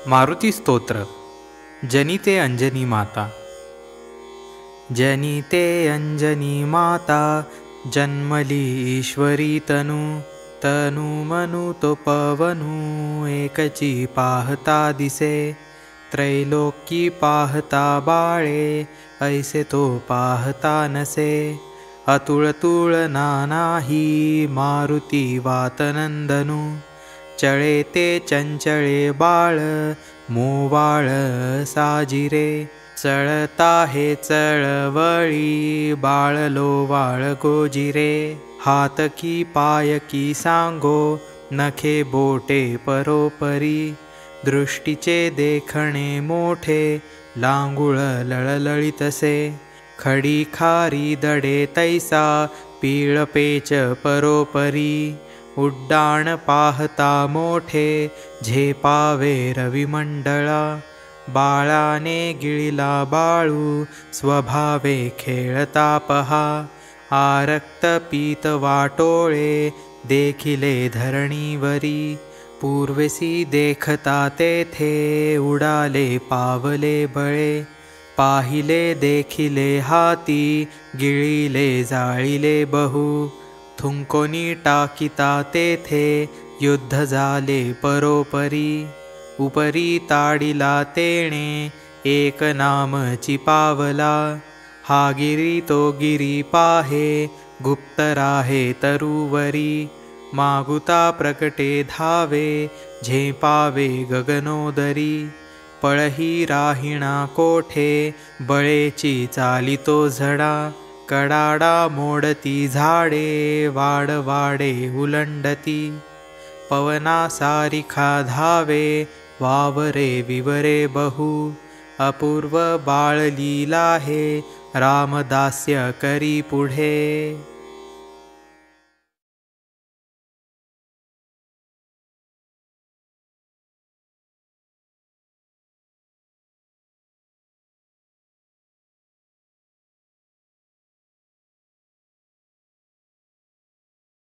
मारुती स्तोत्र. जनिते अंजनी माता. जनिते अंजनी माता, जन्मली ईश्वरी तनु. तनु मनु तो पवनु, एकची पाहता दिसे. त्रैलोकी पाहता बाळे, ऐसे तो पाहता नसे. अतुळ तुळना नाही, मारुती वातनंदनु. चळे ते चंचळे बाळ, मोवाळ साजिरे. चळता हे चळवळी, बाळलो वाळ गोजिरे. हात की पाय की सांगो, नखे बोटे परोपरी. दृष्टीचे देखणे मोठे, लांगुळ लळलळितसे. खडी खारी दडे तैसा, पीळ पेच परोपरी. उड्डाण पाहता मोठे, झेपावे रविमंडळा. बाळाने गिळिला बाळू, स्वभावे खेळता पहा. आरक्त पीत वाटोळे, देखिले धरणीवरी. पूर्वेसी देखता तेथे, उडाले पावले बळे. पाहिले देखिले हाती, गिळिले जाळिले बहु. थुंकोनी टाकिता तेथे, युद्ध झाले परोपरी. उपरी ताडिला तेणे, एक नामची पावला. हा गिरी तो गिरी पाहे, गुप्त राहे तरुवरी. मागुता प्रकटे धावे, झेपावे गगनोदरी. पळही राहिणा कोठे, बळेची चालितो झडा. कडाडा मोडती झाडे, वाडवाडे उलंडती. पवना सारिखा धावे, वावरे विवरे बहु. अपूर्व बाळलीला हे, रामदास्य करी पुढे.